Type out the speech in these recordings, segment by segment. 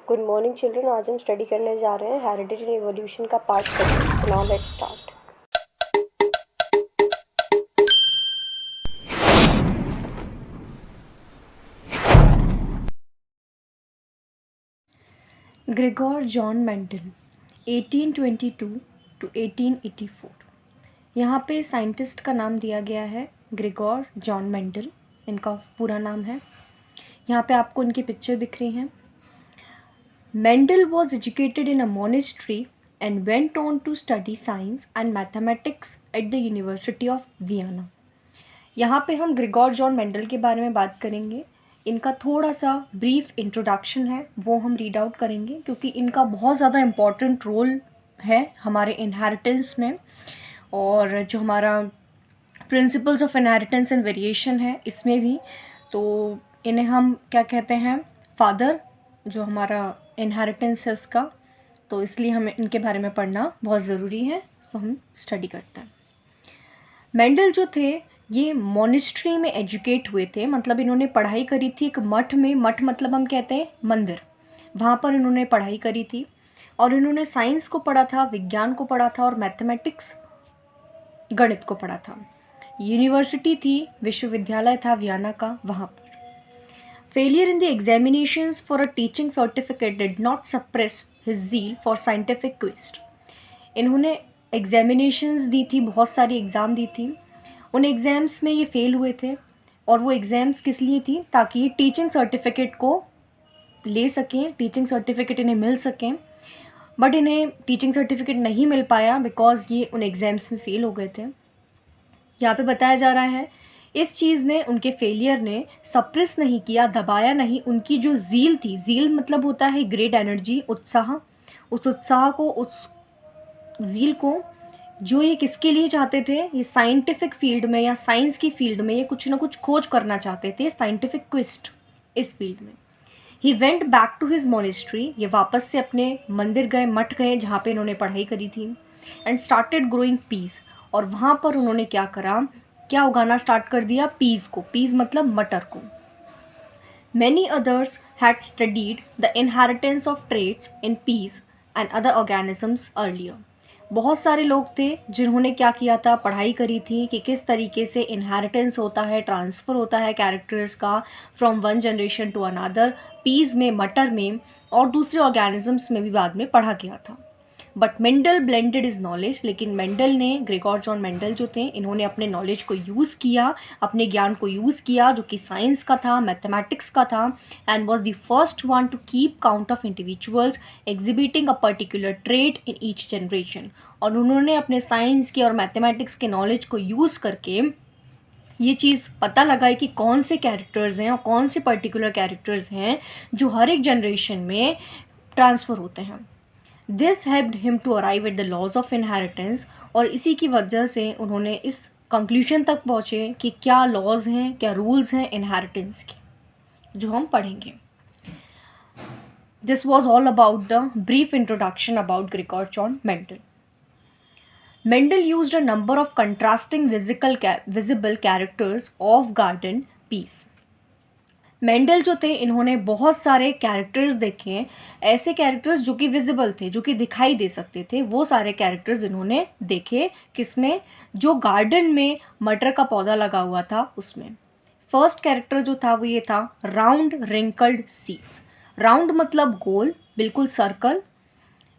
Good morning children. आज हम study करने जा रहे हैं हेरिडिटी एंड इवोल्यूशन का part 7। So now let's start. Gregor John Mendel 1822 to 1884। यहाँ पे साइंटिस्ट का नाम दिया गया है ग्रेगोर जॉन मेंडल, इनका पूरा नाम है। यहाँ पे आपको इनकी पिक्चर दिख रही हैं। Mendel was educated in a monastery and went on to study science and mathematics at the University of Vienna. यहाँ पे हम ग्रेगोर जॉन मेंडल के बारे में बात करेंगे। इनका थोड़ा सा ब्रीफ इंट्रोडक्शन है, वो हम रीड आउट करेंगे क्योंकि इनका बहुत ज़्यादा इम्पॉर्टेंट रोल है हमारे इनहेरिटेंस में, और जो हमारा principles of inheritance and variation है इसमें भी। तो इन्हें हम क्या कहते हैं, फादर जो हमारा इनहेरिटेंस है उसका, तो इसलिए हमें इनके बारे में पढ़ना बहुत ज़रूरी है। तो हम स्टडी करते हैं। मेंडल जो थे ये मोनिस्ट्री में एजुकेट हुए थे, मतलब इन्होंने पढ़ाई करी थी एक मठ में। मठ मतलब हम कहते हैं मंदिर, वहाँ पर इन्होंने पढ़ाई करी थी। और इन्होंने साइंस को पढ़ा था, विज्ञान को पढ़ा था और मैथमेटिक्स गणित को पढ़ा था। यूनिवर्सिटी थी, विश्वविद्यालय था वियना का, वहाँ पर। Failure in the examinations for a teaching certificate did not suppress his zeal for scientific quest. इन्होंने एग्जामिनेशंस दी थी, बहुत सारी एग्ज़ाम दी थी। उन एग्ज़ाम्स में ये फेल हुए थे, और वो एग्ज़ाम्स किस लिए थी, ताकि ये टीचिंग सर्टिफिकेट को ले सकें, टीचिंग सर्टिफिकेट इन्हें मिल सकें। बट इन्हें टीचिंग सर्टिफिकेट नहीं मिल पाया बिकॉज ये उन एग्ज़ाम्स में फ़ेल हो गए थे। यहाँ पे बताया जा रहा है इस चीज़ ने, उनके फेलियर ने सप्रेस नहीं किया, दबाया नहीं उनकी जो ज़ील थी। ज़ील मतलब होता है ग्रेट एनर्जी, उत्साह। उस उत्साह को, उस ज़ील को जो ये किसके लिए चाहते थे, ये साइंटिफिक फील्ड में या साइंस की फील्ड में ये कुछ ना कुछ खोज करना चाहते थे, साइंटिफिक क्वेस्ट इस फील्ड में। He went back to his monastery, ये वापस से अपने मंदिर गए, मठ गए जहाँ पे इन्होंने पढ़ाई करी थी। एंड स्टार्टेड ग्रोइंग पीस, और वहाँ पर उन्होंने क्या करा, क्या उगाना स्टार्ट कर दिया, पीस को। पीस मतलब मटर को। Many others had studied the inheritance of traits in peace and other organisms earlier. बहुत सारे लोग थे जिन्होंने क्या किया था, पढ़ाई करी थी कि किस तरीके से इनहेरिटेंस होता है, ट्रांसफ़र होता है कैरेक्टर्स का from one generation to another. Peas में, मटर में और दूसरे ऑर्गेनिजम्स में भी बाद में पढ़ा गया था। But Mendel blended is knowledge, लेकिन मेंडल ने, ग्रेगोर जॉन मेंडल जो थे, इन्होंने अपने नॉलेज को यूज़ किया, अपने ज्ञान को यूज़ किया जो कि साइंस का था, मैथमेटिक्स का था। And was the first one two keep count of individuals exhibiting a particular trait in each generation. और उन्होंने अपने साइंस के और मैथमेटिक्स के नॉलेज को यूज़ करके ये चीज़ पता लगाई कि कौन से कैरेक्टर्स हैं और कौन से पर्टिकुलर कैरेक्टर्स हैं जो हर एक जनरेशन में ट्रांसफ़र होते हैं। This helped him to arrive at the laws of inheritance, और इसी की वजह से उन्होंने इस कंक्लूजन तक पहुँचे कि क्या लॉज हैं, क्या रूल्स हैं इनहेरिटेंस के, जो हम पढ़ेंगे। This was all about the brief introduction about Gregor John Mendel. Mendel used a number of contrasting visible characters of garden peace. Mendel जो थे, इन्होंने बहुत सारे कैरेक्टर्स देखे, ऐसे कैरेक्टर्स जो कि विजिबल थे, जो कि दिखाई दे सकते थे, वो सारे कैरेक्टर्स इन्होंने देखे। किसमें, जो गार्डन में मटर का पौधा लगा हुआ था उसमें। फर्स्ट कैरेक्टर जो था वो ये था, राउंड रिंकल्ड सीड्स। राउंड मतलब गोल, बिल्कुल सर्कल।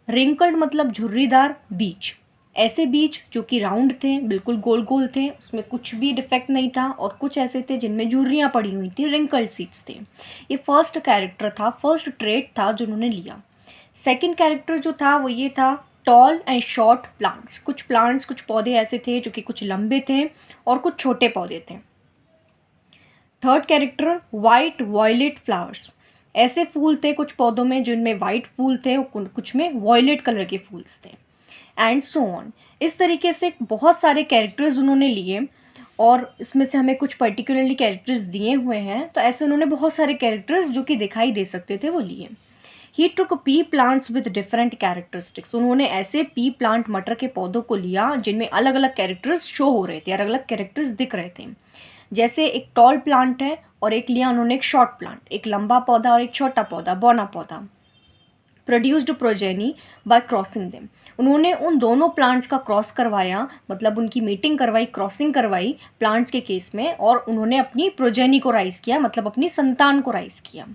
रिंकल्ड मतलब झुर्रीदार बीज। ऐसे बीज जो कि राउंड थे, बिल्कुल गोल गोल थे, उसमें कुछ भी डिफेक्ट नहीं था, और कुछ ऐसे थे जिनमें झुर्रियाँ पड़ी हुई थी, रिंकल्ड सीड्स थे। ये फर्स्ट कैरेक्टर था, फर्स्ट ट्रेट था जो उन्होंने लिया। सेकंड कैरेक्टर जो था वो ये था, टॉल एंड शॉर्ट प्लांट्स। कुछ पौधे ऐसे थे जो कि कुछ लंबे थे और कुछ छोटे पौधे थे। Third character, white violet flowers. ऐसे फूल थे कुछ पौधों में जिनमें वाइट फूल थे और कुछ में वॉयलेट कलर के फूल्स थे, एंड सो ऑन। इस तरीके से बहुत सारे कैरेक्टर्स उन्होंने लिए, और इसमें से हमें कुछ पर्टिकुलरली कैरेक्टर्स दिए हुए हैं, तो ऐसे उन्होंने बहुत सारे कैरेक्टर्स जो कि दिखाई दे सकते थे वो लिए। He took pea plants with different characteristics. उन्होंने ऐसे पी प्लांट, मटर के पौधों को लिया जिनमें अलग अलग कैरेक्टर्स शो हो रहे थे, अलग अलग कैरेक्टर्स दिख रहे थे। जैसे एक टॉल प्लांट है और एक लिया उन्होंने एक शॉर्ट प्लांट, एक लंबा पौधा और एक छोटा पौधा, बौना पौधा। Produced progeny bye crossing them. उन्होंने उन दोनों प्लांट्स का क्रॉस करवाया, मतलब उनकी मीटिंग करवाई, क्रॉसिंग करवाई प्लांट्स के केस में, और उन्होंने अपनी प्रोजेनी को राइज किया, मतलब अपनी संतान को राइज किया।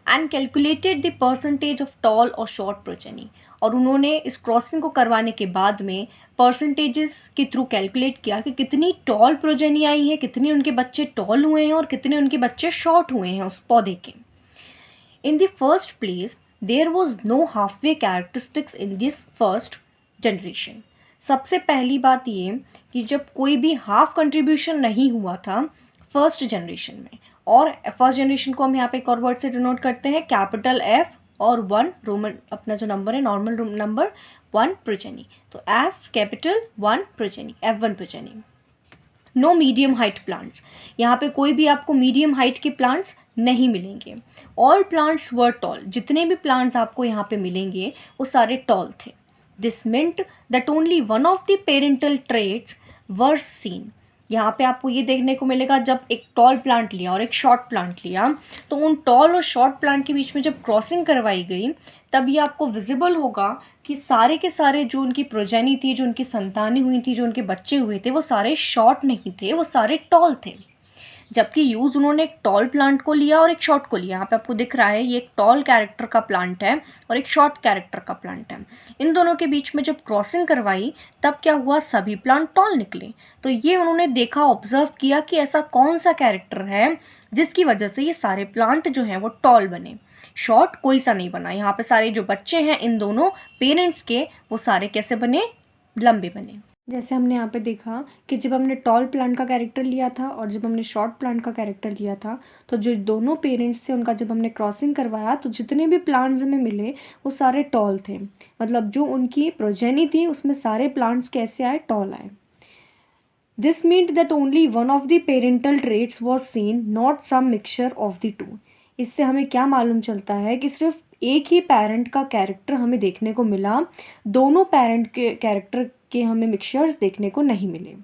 And calculated the percentage of tall और शॉर्ट प्रोजेनी, और उन्होंने इस क्रॉसिंग को करवाने के बाद में परसेंटेजेस के थ्रू कैलकुलेट किया कि कितनी टॉल प्रोजेनी आई है, कितने उनके बच्चे टॉल हुए हैं और कितने उनके बच्चे शॉर्ट हुए हैं उस पौधे के। In the first place, there was no halfway characteristics in this first generation. सबसे पहली बात ये कि जब कोई भी हाफ कंट्रीब्यूशन नहीं हुआ था फर्स्ट जनरेशन में, और फर्स्ट जनरेशन को हम यहाँ पे एक और वर्ड से डिनोट करते हैं, कैपिटल F और 1 रोमन, अपना जो नंबर है नॉर्मल नंबर 1 प्रोजेनी, तो F capital 1 progeny, F1 progeny. No medium height plants, यहाँ पे कोई भी आपको मीडियम हाइट के प्लांट्स नहीं मिलेंगे। ऑल प्लांट्स वर टॉल, जितने भी प्लांट्स आपको यहाँ पे मिलेंगे वो सारे टॉल थे। This meant that only one of the parental traits were seen, यहाँ पे आपको ये देखने को मिलेगा जब एक टॉल प्लांट लिया और एक शॉर्ट प्लांट लिया, तो उन टॉल और शॉर्ट प्लांट के बीच में जब क्रॉसिंग करवाई गई तब ये आपको विजिबल होगा कि सारे के सारे जो उनकी प्रोजेनी थी, जो उनकी संतानें हुई थी, जो उनके बच्चे हुए थे, वो सारे शॉर्ट नहीं थे, वो सारे टॉल थे। जबकि यूज़ उन्होंने एक टॉल प्लांट को लिया और एक शॉर्ट को लिया। यहाँ पे आपको दिख रहा है ये एक टॉल कैरेक्टर का प्लांट है और एक शॉर्ट कैरेक्टर का प्लांट है। इन दोनों के बीच में जब क्रॉसिंग करवाई तब क्या हुआ, सभी प्लांट टॉल निकले। तो ये उन्होंने देखा, ऑब्जर्व किया कि ऐसा कौन सा कैरेक्टर है जिसकी वजह से ये सारे प्लांट जो हैं वो टॉल बने, शॉर्ट कोई सा नहीं बना। यहाँ पे सारे जो बच्चे हैं इन दोनों पेरेंट्स के, वो सारे कैसे बने, लंबे बने। जैसे हमने यहाँ पे देखा कि जब हमने टॉल प्लांट का कैरेक्टर लिया था और जब हमने शॉर्ट प्लांट का कैरेक्टर लिया था, तो जो दोनों पेरेंट्स थे उनका जब हमने क्रॉसिंग करवाया तो जितने भी प्लांट्स हमें मिले वो सारे टॉल थे, मतलब जो उनकी प्रोजेनी थी उसमें सारे प्लांट्स कैसे आए, टॉल आए। This meant that only one of the parental traits was seen, not some mixture of the two. इससे हमें क्या मालूम चलता है कि सिर्फ एक ही पेरेंट का कैरेक्टर हमें देखने को मिला, दोनों पेरेंट के कैरेक्टर के हमें मिक्सचर्स देखने को नहीं मिले।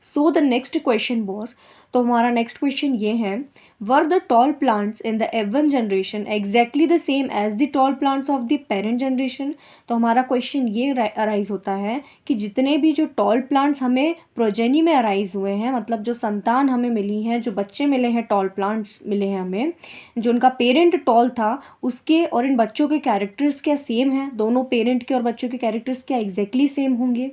So the next question was, तो हमारा नेक्स्ट क्वेश्चन ये है, were the tall plants in the F1 generation exactly the same as the tall plants of the parent generation. तो हमारा क्वेश्चन ये अराइज होता है कि जितने भी जो टॉल प्लांट्स हमें प्रोजेनी में अराइज हुए हैं, मतलब जो संतान हमें मिली हैं, जो बच्चे मिले हैं, टॉल प्लांट्स मिले हैं हमें, जो उनका पेरेंट टॉल था उसके और इन बच्चों के कैरेक्टर्स क्या सेम हैं, दोनों पेरेंट के और बच्चों के कैरेक्टर्स क्या एग्जैक्टली सेम होंगे।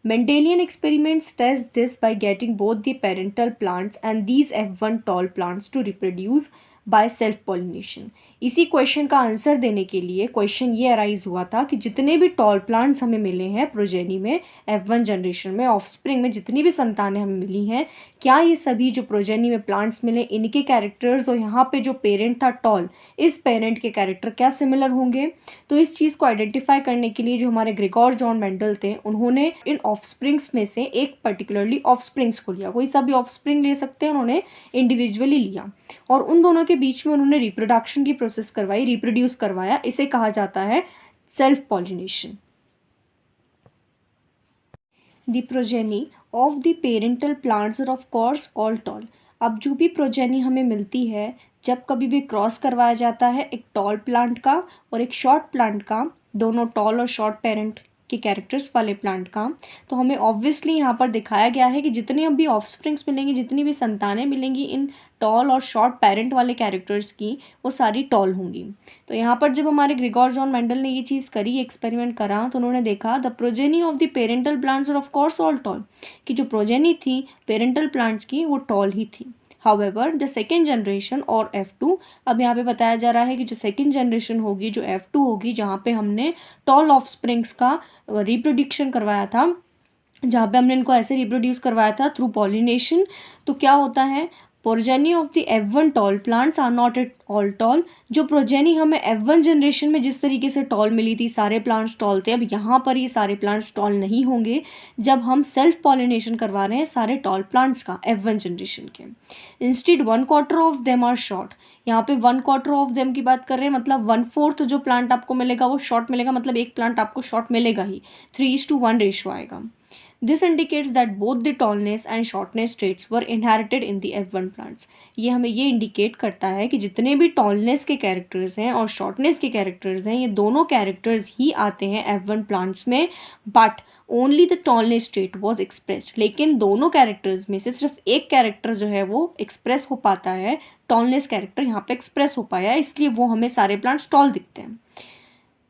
Mendelian experiments test this by getting both the parental plants and these F1 tall plants to reproduce by self pollination। इसी क्वेश्चन का आंसर देने के लिए क्वेश्चन ये अराइज हुआ था कि जितने भी टॉल प्लांट्स हमें मिले हैं प्रोजेनी में, F1 जनरेशन में, ऑफस्प्रिंग में जितनी भी संतानें हमें मिली हैं, क्या ये सभी जो प्रोजेनी में प्लांट्स मिले इनके कैरेक्टर्स और यहाँ पे जो पेरेंट था टॉल, इस पेरेंट के कैरेक्टर क्या सिमिलर होंगे। तो इस चीज़ को आइडेंटिफाई करने के लिए जो हमारे ग्रेगोर जॉन मेंडल थे उन्होंने इन ऑफस्प्रिंग्स में से एक पर्टिकुलरली ऑफस्प्रिंग्स को लिया, कोई सा भी ऑफस्प्रिंग ले सकते हैं, उन्होंने इंडिविजुअली लिया और उन दोनों के बीच में उन्होंने रिप्रोडक्शन की प्रोसेस करवाई, रिप्रोड्यूस करवाया। इसे कहा जाता है self pollination. The progeny of the parental plants are of course all tall. अब जो भी प्रोजेनी हमें मिलती है जब कभी भी क्रॉस करवाया जाता है एक टॉल प्लांट का और एक शॉर्ट प्लांट का, दोनों टॉल और शॉर्ट पेरेंट के कैरेक्टर्स वाले प्लांट का, तो हमें ऑब्वियसली यहाँ पर दिखाया गया है कि जितने भी ऑफस्प्रिंग्स मिलेंगी, जितनी भी संतानें मिलेंगी इन टॉल और शॉर्ट पेरेंट वाले कैरेक्टर्स की, वो सारी टॉल होंगी। तो यहाँ पर जब हमारे ग्रेगोर जॉन मेंडल ने ये चीज़ करी, एक्सपेरिमेंट करा, तो उन्होंने देखा the progeny of the parental plants are of course all tall, कि जो प्रोजेनी थी पेरेंटल प्लांट्स की वो टॉल ही थी। हाउएवर द सेकेंड जनरेशन और F2, अब यहाँ पे बताया जा रहा है कि जो सेकेंड जनरेशन होगी, जो F2 होगी, जहाँ पे हमने टॉल ऑफस्प्रिंग्स का रिप्रोडक्शन करवाया था, जहाँ पे हमने इनको ऐसे रिप्रोड्यूस करवाया था थ्रू पॉलिनेशन, तो क्या होता है, progeny of the F1 tall plants are not at all tall. जो प्रोजेनी हमें F1 जनरेशन में जिस तरीके से टॉल मिली थी, सारे प्लांट्स टॉल थे, अब यहाँ पर ये सारे प्लांट्स टॉल नहीं होंगे जब हम सेल्फ पॉलिनेशन करवा रहे हैं सारे टॉल प्लांट्स का F1 जनरेशन के। Instead 1/4 of them are short, यहाँ पे 1/4 ऑफ देम की बात कर रहे हैं, मतलब 1/4 जो प्लांट आपको मिलेगा वो शॉर्ट मिलेगा, मतलब एक प्लांट आपको शॉर्ट मिलेगा ही, 3:1 रेशो आएगा। This indicates that both the tallness and shortness traits were inherited in the F1 plants. ये हमें ये इंडिकेट करता है कि जितने भी टॉलनेस के कैरेक्टर्स हैं और शॉर्टनेस के कैरेक्टर्स हैं, ये दोनों कैरेक्टर्स ही आते हैं F1 प्लांट्स में, but only the tallness trait was expressed. लेकिन दोनों कैरेक्टर्स में से सिर्फ एक कैरेक्टर जो है वो एक्सप्रेस हो पाता है, टॉलनेस कैरेक्टर यहाँ पे एक्सप्रेस हो पाया, इसलिए वो हमें सारे प्लांट्स टॉल दिखते हैं।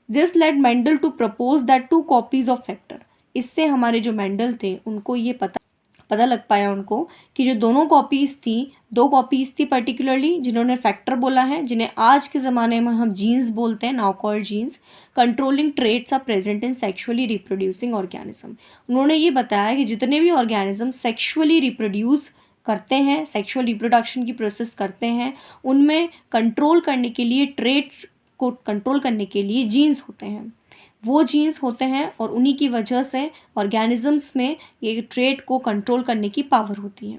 This led Mendel to propose that 2 copies of factor. इससे हमारे जो मेंडल थे उनको ये पता लग पाया उनको कि जो दोनों कॉपीज़ थी, 2 कॉपीज़ थी पर्टिकुलरली जिन्होंने फैक्टर बोला है, जिन्हें आज के ज़माने में हम जीन्स बोलते हैं, now called genes, controlling traits are present in sexually reproducing organism. उन्होंने ये बताया कि जितने भी ऑर्गेनिज्म सेक्शुअली रिप्रोड्यूस करते हैं, सेक्शुअल रिप्रोडक्शन की प्रोसेस करते हैं, उनमें कंट्रोल करने के लिए, ट्रेट्स को कंट्रोल करने के लिए जीन्स होते हैं। वो जीन्स होते हैं और उन्हीं की वजह से ऑर्गेनिजम्स में ये ट्रेट को कंट्रोल करने की पावर होती है।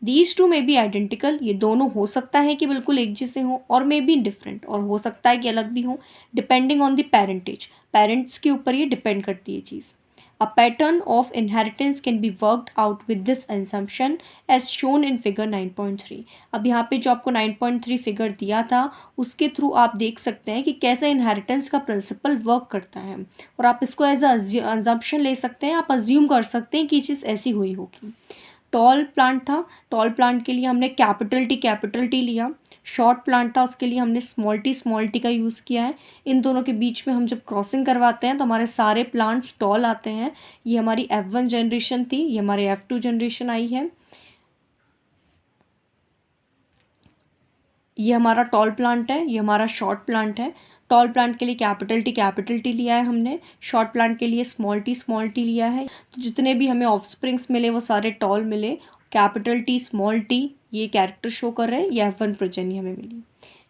These two may be identical, ये दोनों हो सकता है कि बिल्कुल एक जैसे हों, और मे बी डिफरेंट, और हो सकता है कि अलग भी हों, depending on the parentage. Parents के ऊपर ये डिपेंड करती है चीज़। A pattern of inheritance can be worked out with this assumption as shown in figure 9.3। अब यहाँ पे जो आपको 9.3 फिगर दिया था उसके थ्रू आप देख सकते हैं कि कैसे इनहेरिटेंस का प्रिंसिपल वर्क करता है, और आप इसको एज अजम्पशन ले सकते हैं, आप अज्यूम कर सकते हैं कि चीज़ ऐसी हुई होगी। टॉल प्लांट था, टॉल प्लांट के लिए हमने कैपिटल टी लिया। शॉर्ट प्लांट था, उसके लिए हमने स्मॉल टी का यूज़ किया है। इन दोनों के बीच में हम जब क्रॉसिंग करवाते हैं तो हमारे सारे प्लांट्स टॉल आते हैं। ये हमारी F1 जनरेशन थी, ये हमारी F2 जनरेशन आई है। ये हमारा टॉल प्लांट है, ये हमारा शॉर्ट प्लांट है। टॉल प्लांट के लिए कैपिटल टी लिया है हमने, शॉर्ट प्लांट के लिए स्मॉल टी लिया है। तो जितने भी हमें ऑफस्प्रिंग्स मिले वो सारे टॉल मिले। कैपिटल टी, स्मॉल टी, ये कैरेक्टर शो कर रहे हैं, ये F1 प्रोजेनी हमें मिली।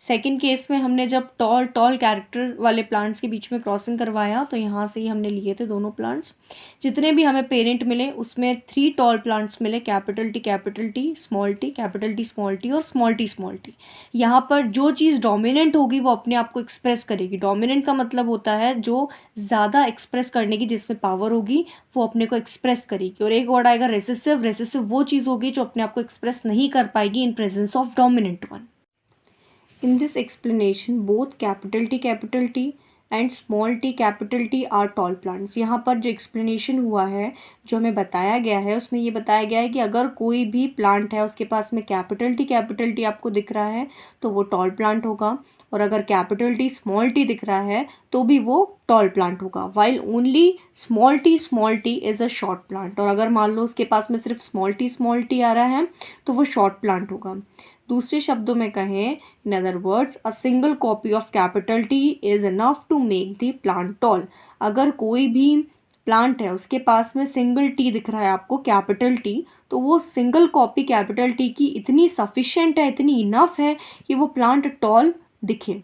सेकंड केस में हमने जब टॉल कैरेक्टर वाले प्लांट्स के बीच में क्रॉसिंग करवाया तो यहाँ से ही हमने लिए थे दोनों प्लांट्स। जितने भी हमें पेरेंट मिले उसमें 3 टॉल प्लांट्स मिले, capital T, small T, capital T small T और स्मॉल टी। यहाँ पर जो चीज़ डोमिनेंट होगी वो अपने आप को एक्सप्रेस करेगी। डोमिनेंट का मतलब होता है जो ज़्यादा एक्सप्रेस करने की जिसमें पावर होगी वो अपने को एक्सप्रेस करेगी। और एक वर्ड आएगा रेसेसिव वो चीज़ होगी जो अपने आप को एक्सप्रेस नहीं कर पाएगी in presence of dominant one. In this explanation, both capital T and small t capital T are tall plants। यहाँ पर जो explanation हुआ है, जो हमें बताया गया है, उसमें ये बताया गया है कि अगर कोई भी प्लांट है उसके पास में कैपिटल टी आपको दिख रहा है तो वो टॉल प्लांट होगा, और अगर कैपिटल टी स्मॉल टी दिख रहा है तो भी वो टॉल प्लांट होगा। While only small T is a short plant, और अगर मान लो उसके पास में सिर्फ स्मॉल टी आ रहा है तो वो शॉर्ट प्लांट होगा। दूसरे शब्दों में कहें, in other words, a single copy of capital T is enough to make the plant tall. अगर कोई भी प्लांट है उसके पास में सिंगल टी दिख रहा है आपको, कैपिटल टी, तो वो सिंगल कॉपी कैपिटल टी की इतनी सफिशेंट है, इतनी इनफ है कि वो प्लांट टॉल दिखे।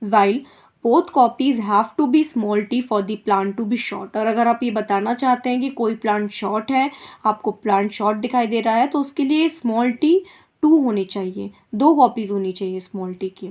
While both copies have to be small T for the plant to be short. और अगर आप ये बताना चाहते हैं कि कोई प्लांट शॉर्ट है, आपको प्लांट शॉर्ट दिखाई दे रहा है, तो उसके लिए स्मॉल टी 2 होनी चाहिए, 2 कॉपीज़ होनी चाहिए स्मॉल टी की।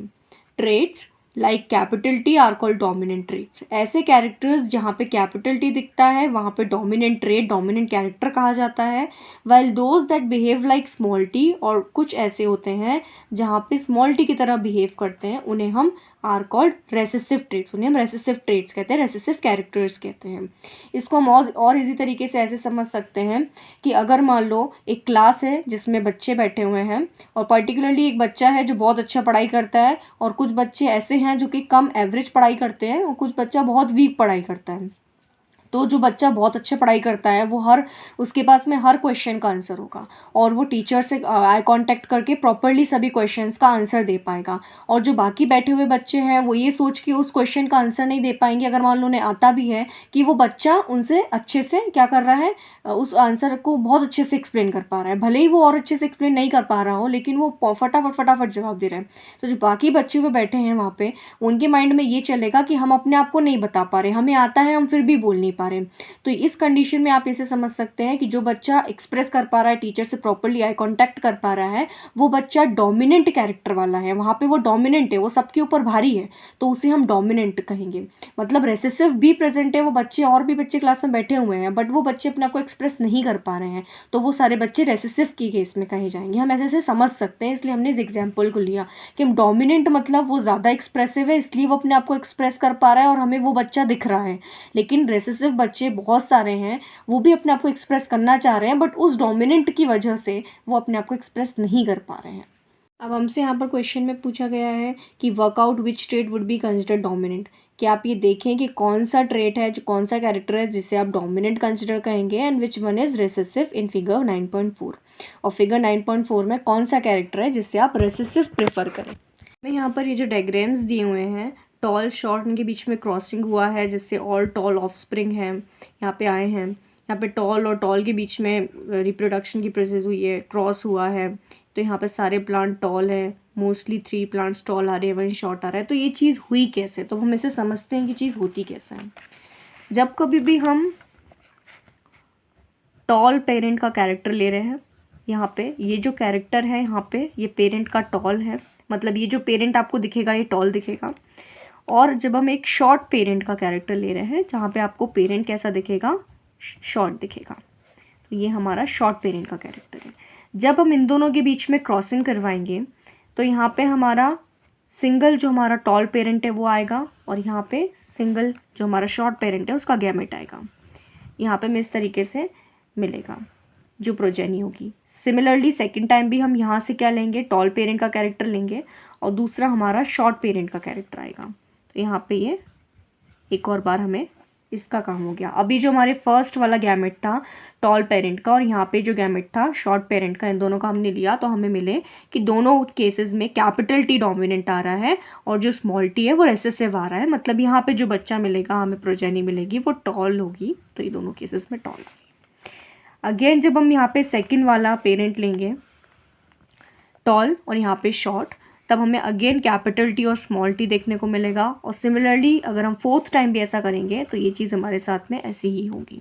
Traits like capital T R called dominant traits. ऐसे कैरेक्टर्स जहाँ पे कैपिटल टी दिखता है वहाँ पे डोमिनेंट ट्रेट, डोमिनेंट कैरेक्टर कहा जाता है। While those that behave like small T, और कुछ ऐसे होते हैं जहाँ पे स्मॉल टी की तरह बिहेव करते हैं, उन्हें हम आर कॉल्ड रेसेसिव ट्रेट्स, उन्हें हम रेसेसिव ट्रेट्स कहते हैं, रेसेसिव कैरेक्टर्स कहते हैं। इसको हम और इजी तरीके से ऐसे समझ सकते हैं कि अगर मान लो एक क्लास है जिसमें बच्चे बैठे हुए हैं, और पर्टिकुलरली एक बच्चा है जो बहुत अच्छा पढ़ाई करता है, और कुछ बच्चे ऐसे हैं जो कि कम एवरेज पढ़ाई करते हैं, और कुछ बच्चा बहुत वीक पढ़ाई करता है। तो जो बच्चा बहुत अच्छे पढ़ाई करता है वो उसके पास में हर क्वेश्चन का आंसर होगा, और वो टीचर से आई कांटेक्ट करके प्रॉपरली सभी क्वेश्चंस का आंसर दे पाएगा। और जो बाकी बैठे हुए बच्चे हैं वो ये सोच के उस क्वेश्चन का आंसर नहीं दे पाएंगे, अगर मान लो उन्हें आता भी है, कि वो बच्चा उनसे अच्छे से क्या कर रहा है, उस आंसर को बहुत अच्छे से एक्सप्लेन कर पा रहा है। भले ही वो और अच्छे से एक्सप्लेन नहीं कर पा रहा हो, लेकिन वो फटाफट जवाब दे रहा है। तो जो बाकी बच्चे हुए बैठे हैं वहाँ पे, उनके माइंड में ये चलेगा कि हम अपने आप को नहीं बता पा रहे, हमें आता है हम फिर भी बोल नहीं पा पा रहे हैं। तो इस कंडीशन में आप इसे समझ सकते हैं कि जो बच्चा एक्सप्रेस कर पा रहा है, टीचर से प्रॉपरली आई कॉन्टैक्ट कर पा रहा है, वो बच्चा डोमिनेंट कैरेक्टर वाला है, वहाँ पे वो डोमिनेंट है, वो सबके ऊपर भारी है, तो उसे हम डोमिनेंट कहेंगे। मतलब रेसेसिव भी प्रेजेंट है, वो बच्चे और भी बच्चे क्लास में बैठे हुए हैं बट वो बच्चे अपने आप को एक्सप्रेस नहीं कर पा रहे हैं, तो वो सारे बच्चे रेसेसिव की केस में कहे जाएंगे। हम ऐसे से समझ सकते हैं, इसलिए हमने इस एग्जाम्पल को लिया कि हम डोमिनेंट मतलब वो ज़्यादा एक्सप्रेसिव है इसलिए वो अपने आप को एक्सप्रेस कर पा रहा है और हमें वो बच्चा दिख रहा है। लेकिन रेसेसिव बच्चे बहुत सारे हैं, वो भी अपने आप को एक्सप्रेस करना चाह रहे हैं बट उस डोमिनेंट की वजह से वो अपने आप को एक्सप्रेस नहीं कर पा रहे हैं। अब हमसे यहाँ पर क्वेश्चन में पूछा गया है कि workout which trait would be consider dominant, कि आप ये देखें कि कौन सा ट्रेट है, जो कौन सा कैरेक्टर है जिसे आप डोमिनेंट कंसिडर करेंगे, and which one is recessive in figure 9.4। और फिगर 9.4 में कौन सा कैरेक्टर है जिससे आप रेसेसिव प्रेफर करें। मैं यहाँ पर ये जो डायग्राम्स दिए हुए हैं, टॉल शॉर्ट, इनके बीच में क्रॉसिंग हुआ है जिससे ऑल टॉल ऑफस्प्रिंग है यहाँ पे आए हैं। यहाँ पे टॉल और टॉल के बीच में रिप्रोडक्शन की प्रोसेस हुई है, क्रॉस हुआ है, तो यहाँ पे सारे प्लांट टॉल है, मोस्टली 3 प्लांट्स टॉल आ रहे हैं, 1 शॉर्ट आ रहा है। तो ये चीज़ हुई कैसे, तो हम इसे समझते हैं कि चीज़ होती कैसे है। जब कभी भी हम टॉल पेरेंट का कैरेक्टर ले रहे हैं, यहाँ पे ये जो कैरेक्टर है, यहाँ पे ये पेरेंट का टॉल है, मतलब ये जो पेरेंट आपको दिखेगा ये टॉल दिखेगा। और जब हम एक शॉर्ट पेरेंट का कैरेक्टर ले रहे हैं, जहाँ पे आपको पेरेंट कैसा दिखेगा, शॉर्ट दिखेगा, तो ये हमारा शॉर्ट पेरेंट का कैरेक्टर है। जब हम इन दोनों के बीच में क्रॉसिंग करवाएंगे तो यहाँ पे हमारा सिंगल जो हमारा टॉल पेरेंट है वो आएगा और यहाँ पे सिंगल जो हमारा शॉर्ट पेरेंट है उसका गैमेट आएगा। यहाँ पे हमें इस तरीके से मिलेगा जो प्रोजेनी होगी। सिमिलरली सेकंड टाइम भी हम यहाँ से क्या लेंगे, टॉल पेरेंट का कैरेक्टर लेंगे और दूसरा हमारा शॉर्ट पेरेंट का कैरेक्टर आएगा। तो यहाँ पे ये एक और बार हमें इसका काम हो गया। अभी जो हमारे फर्स्ट वाला गैमेट था टॉल पेरेंट का और यहाँ पे जो गैमेट था शॉर्ट पेरेंट का, इन दोनों का हमने लिया तो हमें मिले कि दोनों केसेस में कैपिटल टी डोमिनेंट आ रहा है और जो स्मॉल टी है वो रेसेसिव आ रहा है। मतलब यहाँ पे जो बच्चा मिलेगा, हमें प्रोजेनी मिलेगी, वो टॉल होगी, तो ये दोनों केसेस में टॉल होगी। अगेन जब हम यहाँ पे सेकेंड वाला पेरेंट लेंगे टॉल और यहाँ पे शॉर्ट, तब हमें अगेन कैपिटल टी और स्मॉल टी देखने को मिलेगा। और सिमिलरली अगर हम फोर्थ टाइम भी ऐसा करेंगे तो ये चीज़ हमारे साथ में ऐसी ही होगी,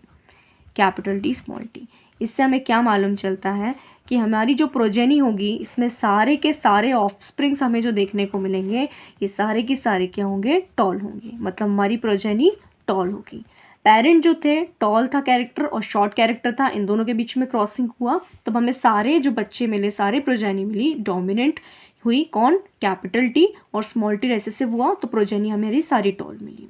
कैपिटल टी स्मॉल टी। इससे हमें क्या मालूम चलता है कि हमारी जो प्रोजेनी होगी इसमें सारे के सारे ऑफस्प्रिंग्स हमें जो देखने को मिलेंगे ये सारे के सारे क्या होंगे, टॉल होंगे, मतलब हमारी प्रोजेनी टॉल होगी। पेरेंट जो थे टॉल था कैरेक्टर और शॉर्ट कैरेक्टर था, इन दोनों के बीच में क्रॉसिंग हुआ तब हमें सारे जो बच्चे मिले, सारे प्रोजेनी मिली, डोमिनेंट हुई कौन, कैपिटल टी, और स्मॉल टी रेसेसिव हुआ तो प्रोजेनी हमें सारी टॉल मिली।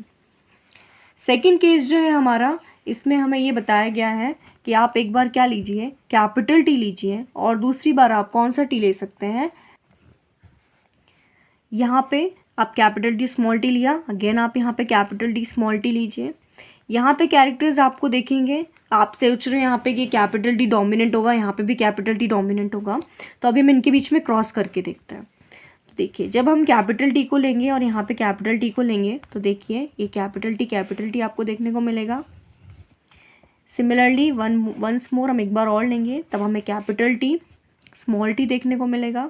सेकंड केस जो है हमारा, इसमें हमें ये बताया गया है कि आप एक बार क्या लीजिए, कैपिटल टी लीजिए और दूसरी बार आप कौन सा टी ले सकते हैं, यहाँ पे आप कैपिटल टी स्मॉल टी लिया, अगेन आप यहाँ पे कैपिटल टी स्मॉल टी लीजिए। यहाँ पे कैरेक्टर्स आपको देखेंगे, आप सोच रहे हैं यहाँ पे कि कैपिटल टी डोमिनेंट होगा, यहाँ पे भी कैपिटल टी डोमिनेंट होगा, तो अभी हम इनके बीच में क्रॉस करके देखते हैं। तो देखिए जब हम कैपिटल टी को लेंगे और यहाँ पे कैपिटल टी को लेंगे तो देखिए ये कैपिटल टी आपको देखने को मिलेगा। सिमिलरली वंस मोर हम एक बार और लेंगे तब हमें कैपिटल टी स्मॉल टी देखने को मिलेगा।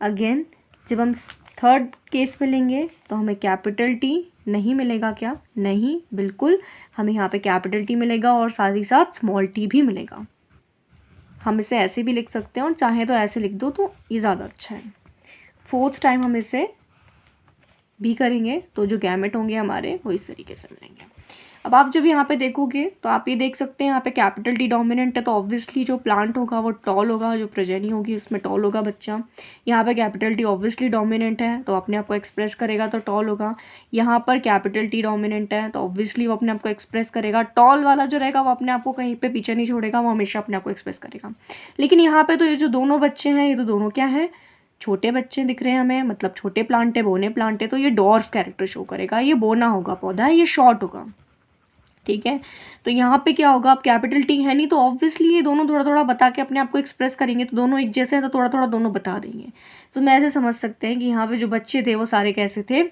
अगेन जब हम थर्ड केस में लेंगे तो हमें कैपिटल टी नहीं मिलेगा, क्या नहीं, बिल्कुल हमें यहाँ पे कैपिटल टी मिलेगा और साथ ही साथ स्मॉल टी भी मिलेगा। हम इसे ऐसे भी लिख सकते हैं और चाहे तो ऐसे लिख दो तो ये ज़्यादा अच्छा है। फोर्थ टाइम हम इसे भी करेंगे तो जो गैमेट होंगे हमारे वो इस तरीके से मिलेंगे। अब आप जब यहाँ पे देखोगे तो आप ये देख सकते हैं यहाँ पे कैपिटल टी डोमिनेंट है तो ऑब्वियसली जो प्लांट होगा वो टॉल होगा, जो प्रोजेनी होगी उसमें टॉल होगा बच्चा। यहाँ पे कैपिटल टी ऑब्वियसली डोमिनेंट है तो अपने आप को एक्सप्रेस करेगा तो टॉल होगा। यहाँ पर कैपिटल टी डोमिनेंट है तो ऑब्वियसली वो अपने आप को एक्सप्रेस करेगा। टॉल वाला जो रहेगा वो अपने आप को कहीं पर पीछे नहीं छोड़ेगा, वो हमेशा अपने आप को एक्सप्रेस करेगा। लेकिन यहाँ पर तो ये जो दोनों बच्चे हैं ये तो दोनों क्या है, छोटे बच्चे दिख रहे हैं हमें, मतलब छोटे प्लांट है, बोने प्लांट है, तो ये डॉर्फ कैरेक्टर शो करेगा। ये बोना होगा पौधा है, ये शॉर्ट होगा, ठीक है। तो यहाँ पे क्या होगा, अब कैपिटल टी है नहीं तो ऑब्वियसली ये दोनों थोड़ा थोड़ा बता के अपने आप को एक्सप्रेस करेंगे, तो दोनों एक जैसे हैं तो थोड़ा थोड़ा दोनों बता देंगे। तो मैं ऐसे समझ सकते हैं कि यहाँ पे जो बच्चे थे वो सारे कैसे थे,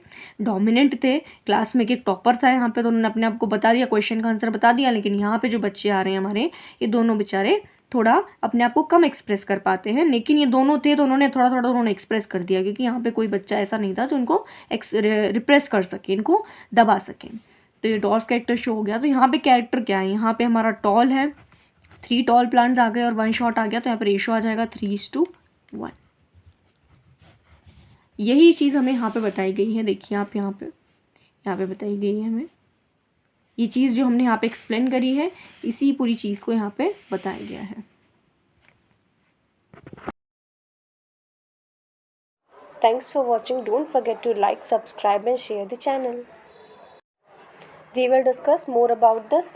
डोमिनेंट थे। क्लास में एक टॉपर था यहाँ पे तो उन्होंने अपने आप को बता दिया, क्वेश्चन का आंसर बता दिया। लेकिन यहाँ पे जो बच्चे आ रहे हैं हमारे, ये दोनों बेचारे थोड़ा अपने आप को कम एक्सप्रेस कर पाते हैं, लेकिन ये दोनों थे तो उन्होंने थोड़ा थोड़ा उन्होंने एक्सप्रेस कर दिया, क्योंकि यहाँ पे कोई बच्चा ऐसा नहीं था जो इनको रिप्रेस कर सके, इनको दबा सके। तो ये डॉल्फ कैरेक्टर शो हो गया। तो यहाँ पे कैरेक्टर क्या है, यहाँ पे हमारा टॉल है, 3 टॉल प्लांट्स आ गए और 1 शॉट आ गया, तो यहाँ पे रेशो आ जाएगा 3:1। यही चीज़ हमें यहाँ पे बताई गई है। देखिए आप यहाँ पे बताई गई है हमें ये चीज़ जो हमने यहाँ पे एक्सप्लेन करी है, इसी पूरी चीज़ को यहाँ पे बताया गया है। Thanks for watching. Don't forget to like, subscribe and share the channel. We will discuss more about this